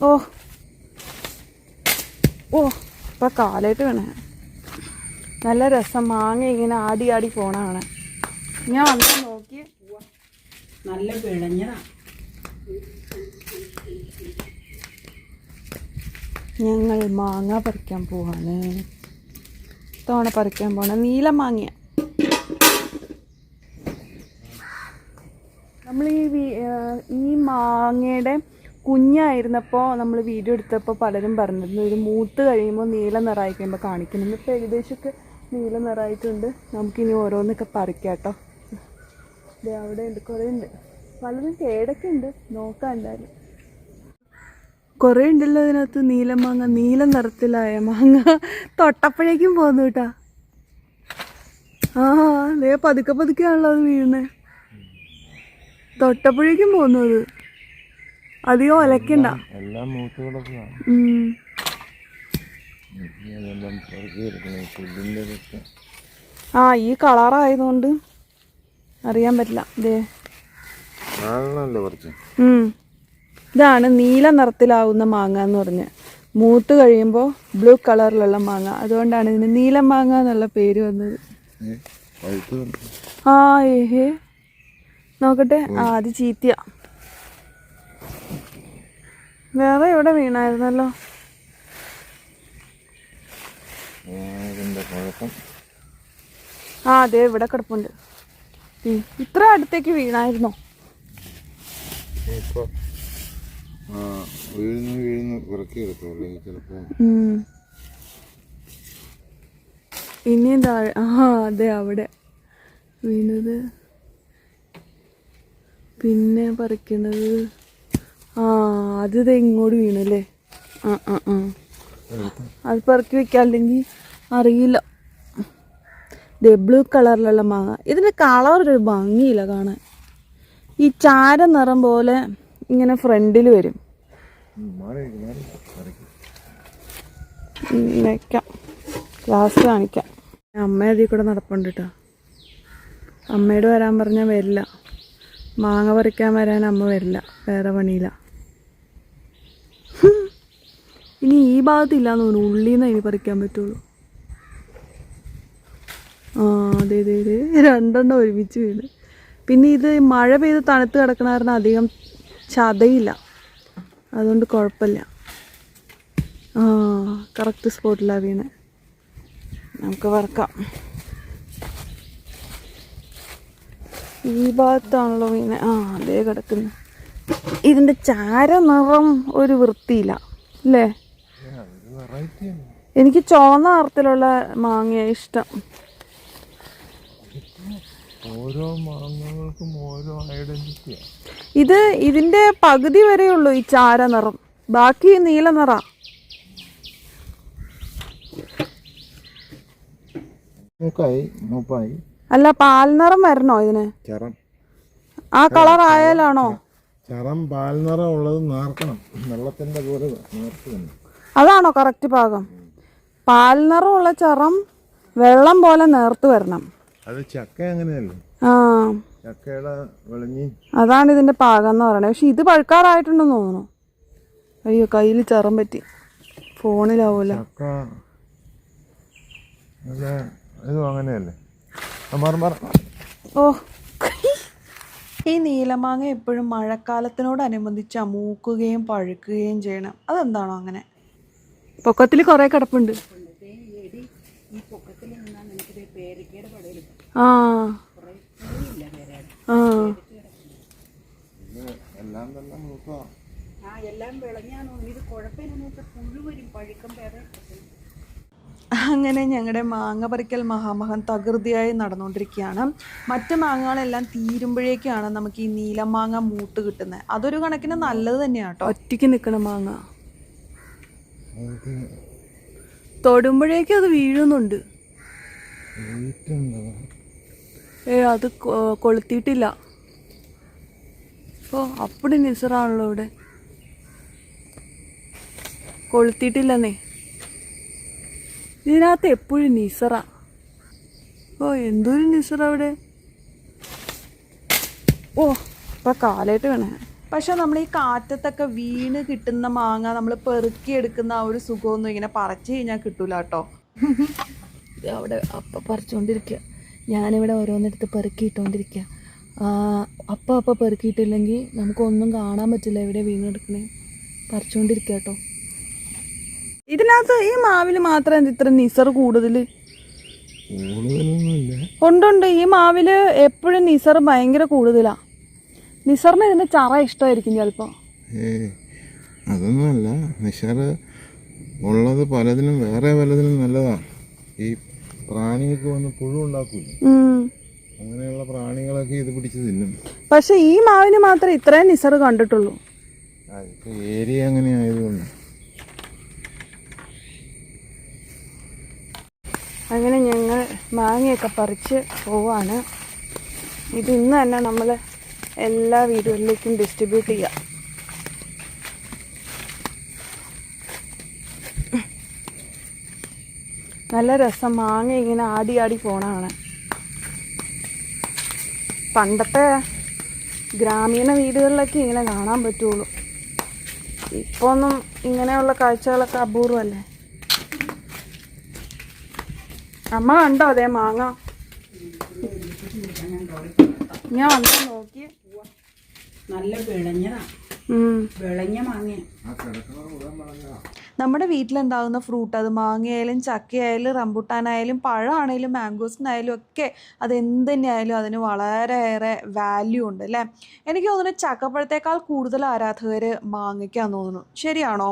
ഓ ഓ ഇപ്പൊ കാലായിട്ട് വേണേ. നല്ല രസം, മാങ്ങ ഇങ്ങനെ ആടി ആടി പോണാണ്. ഞാൻ വന്ന് നോക്കി, നല്ല പിഴഞ്ഞ. ഞങ്ങൾ മാങ്ങ പറിക്കാൻ പോവാണ്. തവണ പറിക്കാൻ പോണ നീല മാങ്ങ. നമ്മൾ ഈ മാങ്ങയുടെ കുഞ്ഞായിരുന്നപ്പോൾ നമ്മൾ വീഡിയോ എടുത്തപ്പോൾ പലരും പറഞ്ഞിരുന്നു ഇത് മൂത്ത് കഴിയുമ്പോൾ നീല നിറമായി കഴിയുമ്പോൾ കാണിക്കുന്നു. ഇപ്പോൾ ഏകദേശമൊക്കെ നീല നിറമായിട്ടുണ്ട്. നമുക്കിനി ഓരോന്നൊക്കെ പറിക്കാം കേട്ടോ. ഇത് അവിടെ ഉണ്ട്, കുറേ ഉണ്ട്. പലതും കേടൊക്കെ ഉണ്ട്, നോക്കാം എന്തായാലും. കുറേ ഉണ്ടല്ലോ ഇതിനകത്ത്. നീല മാങ്ങ, നീല നിറത്തിലായ മാങ്ങ. തൊട്ടപ്പോഴേക്കും പോന്നു കേട്ടാ. ദേ പതുക്കെ പതുക്കെയാണല്ലോ അത് വീഴുന്നത്. തൊട്ടപ്പോഴേക്കും പോന്നു അത്. അധികം ഒലക്കണ്ട. ഈ കളറായതുകൊണ്ട് അറിയാൻ പറ്റില്ല. ഇതാണ് നീല നിറത്തിലാവുന്ന മാങ്ങ എന്ന് പറഞ്ഞ്. മൂത്ത് കഴിയുമ്പോൾ ബ്ലൂ കളറിലുള്ള മാങ്ങ. അതുകൊണ്ടാണ് ഇതിന് നീല മാങ്ങ എന്നുള്ള പേര് വന്നത്. ഏഹേ നോക്കട്ടെ. അത് ചീത്തിയ. വേറെ എവിടെ വീണായിരുന്നല്ലോ. അതെ ഇവിടെ കിടപ്പുണ്ട്. ഇത്ര അടുത്തേക്ക് വീണായിരുന്നോ? ഇനിയും താഴെ. അതെ അവിടെ വീണത്. പിന്നെ പറിക്കണത് അത് ഇങ്ങോട്ട് വീണല്ലേ. അത് പറക്കി വെക്കാല്ലെങ്കിൽ അറിയില്ല. ബ്ലൂ കളറിലുള്ള മാങ്ങ. ഇതിൻ്റെ കളറൊരു ഭംഗിയില്ല കാണാൻ. ഈ ചാര നിറം പോലെ ഇങ്ങനെ ഫ്രണ്ടിൽ വരും. വെക്കാം, ലാസ്റ്റ് കാണിക്കാം. അമ്മ അതിൽ കൂടെ നടപ്പുണ്ട് കേട്ടോ. അമ്മയോട് വരാൻ പറഞ്ഞാൽ വരില്ല. മാങ്ങ പറിക്കാൻ വരാൻ അമ്മ വരില്ല, വേറെ പണിയില്ല. ഇനി ഈ ഭാഗത്തില്ലാന്ന് തോന്നുന്നു. ഉള്ളിൽ നിന്ന് ഇനി പറിക്കാൻ പറ്റുള്ളൂ. അതെ അതെ അതെ, രണ്ടെണ്ണം ഒരുമിച്ച് വീണ്. പിന്നെ ഇത് മഴ പെയ്ത് തണുത്ത് കിടക്കണ കാരണം അധികം ചതയില്ല, അതുകൊണ്ട് കുഴപ്പമില്ല. കറക്റ്റ് സ്പോട്ടിലാണ് വീണ്. നമുക്ക് വറക്കാം. ഈ ഭാഗത്താണല്ലോ വീണ്. അതേ കിടക്കുന്നു. ഇതിൻ്റെ ചാര നിറം ഒരു വൃത്തിയില്ല അല്ലേ. എനിക്ക് ചുവന്ന നിറത്തിലുള്ള മാങ്ങ ഇഷ്ടം. ഓരോ മാങ്ങകൾക്കും ഓരോ ഐഡന്റിറ്റിയാ. ഇതിന്റെ പകുതി വരെയുള്ളൂ ഈ ചാര നിറം, ബാക്കി നീല നിറ. അല്ല, പാൽ നിറം വരണോ ഇതിന്? ആ കളർ ആയാലാണോ? ചറം പാൽ നിറം ഉള്ളത് നേർക്കണം, വെള്ളത്തിന്റെ പോലെ നേർക്കണം. അതാണോ കറക്റ്റ് പാകം? പാൽ നിറമുള്ള ചറം വെള്ളം പോലെ നേർത്ത് വരണം. അത് ചക്ക അങ്ങനെയല്ലേ. ചക്കയുടെ വെളിഞ്ഞി. അതാണ് ഇതിന്റെ പാകം എന്ന് പറയണത്. പക്ഷെ ഇത് പഴുക്കാറായിട്ടുണ്ടെന്ന് തോന്നുന്നു. അയ്യോ, കയ്യിൽ ചറം പറ്റി. ഫോണിലാവൂല. ഇതും അങ്ങനെയല്ലേ. ഈ നീലമാങ്ങ എപ്പോഴും മഴക്കാലത്തിനോടനുബന്ധിച്ച് മൂക്കുകയും പഴുക്കുകയും ചെയ്യണം. അതെന്താണോ അങ്ങനെ? പൊക്കത്തിൽ കുറെ കിടപ്പുണ്ട്. അങ്ങനെ ഞങ്ങളുടെ മാങ്ങ പറിക്കൽ മഹാമഹം തകൃതിയായി നടന്നുകൊണ്ടിരിക്കുകയാണ്. മറ്റ് മാങ്ങകളെല്ലാം തീരുമ്പോഴേക്കാണ് നമുക്ക് ഈ നീലമാങ്ങ മൂട്ട് കിട്ടുന്നത്. അതൊരു കണക്കിന് നല്ലത് തന്നെയാണ് കേട്ടോ. ഒറ്റയ്ക്ക് നിൽക്കണ മാങ്ങ തൊടുമ്പോഴേക്കും അത് വീഴുന്നുണ്ട്. അത് കൊളുത്തിയിട്ടില്ല. അപ്പടി നിസറാണല്ലോ ഇവിടെ. കൊളുത്തിയിട്ടില്ലെന്നേ. ഇതിനകത്ത് എപ്പോഴും നിസറ. എന്തൊരു നിസറ അവിടെ. ഇപ്പൊ കാലായിട്ട് വേണേ. പക്ഷെ നമ്മൾ ഈ കാറ്റത്തൊക്കെ വീണ് കിട്ടുന്ന മാങ്ങ നമ്മൾ പെറുക്കിയെടുക്കുന്ന ആ ഒരു സുഖമൊന്നും ഇങ്ങനെ പറിച്ച് കഴിഞ്ഞാൽ കിട്ടൂല കേട്ടോ. ഇത് അവിടെ അപ്പം പറിച്ചുകൊണ്ടിരിക്കുക, ഞാനിവിടെ ഓരോന്നെടുത്ത് പെറുക്കിയിട്ടുകൊണ്ടിരിക്കുക. അപ്പം പെറുക്കിയിട്ടില്ലെങ്കിൽ നമുക്കൊന്നും കാണാൻ പറ്റില്ല എവിടെ വീണെടുക്കണേ. പറിച്ചുകൊണ്ടിരിക്കുക കേട്ടോ. ഇതിനകത്ത് ഈ മാവിൽ മാത്രം ഇത്ര നിസർ കൂടുതൽ ഉണ്ട്. ഈ മാവില് എപ്പോഴും നിസർ ഭയങ്കര കൂടുതലാണ്. നിസറിന് ഇതിന്റെ ചറ ഇഷ്ടമായിരിക്കും ചിലപ്പോ. അതൊന്നുമല്ല, നിസാർ ഉള്ളത് പലതിനും വേറെ പലതിനും നല്ലതാണ്. ഈ പ്രാണികൾക്ക് വന്ന് പുഴു ഉണ്ടാക്കൂല, അങ്ങനെയുള്ള പ്രാണികളൊക്കെ ഇത് പിടിച്ച് തിന്നും. പക്ഷെ ഈ മാവിന് മാത്രമേ ഇത്രയും നിസർ കണ്ടിട്ടുള്ളൂ. ഏരിയ അങ്ങനെ ആയതുകൊണ്ട്. അങ്ങനെ ഞങ്ങൾ മാങ്ങയൊക്കെ പറിച്ച് പോവാണ്. ഇത് ഇന്ന് തന്നെ നമ്മൾ എല്ലാ വീടുകളിലേക്കും ഡിസ്ട്രിബ്യൂട്ട് ചെയ്യാം. നല്ല രസം, മാങ്ങ ഇങ്ങനെ ആടി ആടി പോണതാണ്. പണ്ടത്തെ ഗ്രാമീണ വീടുകളിലൊക്കെ ഇങ്ങനെ കാണാൻ പറ്റുള്ളൂ. ഇപ്പോൾ ഒന്നും ഇങ്ങനെയുള്ള കാഴ്ചകളൊക്കെ അപൂർവമല്ലേ. അമ്മ കണ്ടോ അതേ മാങ്ങ? ഞാൻ വന്ന് നോക്കി, നല്ല വിളഞ്ഞതാ, വിളഞ്ഞ മാങ്ങ. നമ്മുടെ വീട്ടിലുണ്ടാകുന്ന ഫ്രൂട്ട്, അത് മാങ്ങയായാലും ചക്കയായാലും റംബുട്ടാനായാലും പഴമാണെങ്കിലും മാംഗോസിനായാലും ഒക്കെ അത് എന്ത് തന്നെയായാലും അതിന് വളരെയേറെ വാല്യൂ ഉണ്ട് അല്ലേ. എനിക്ക് തോന്നുന്നു ചക്കപ്പഴത്തേക്കാൾ കൂടുതൽ ആരാധകർ മാങ്ങയ്ക്കാന്ന് തോന്നുന്നു. ശരിയാണോ?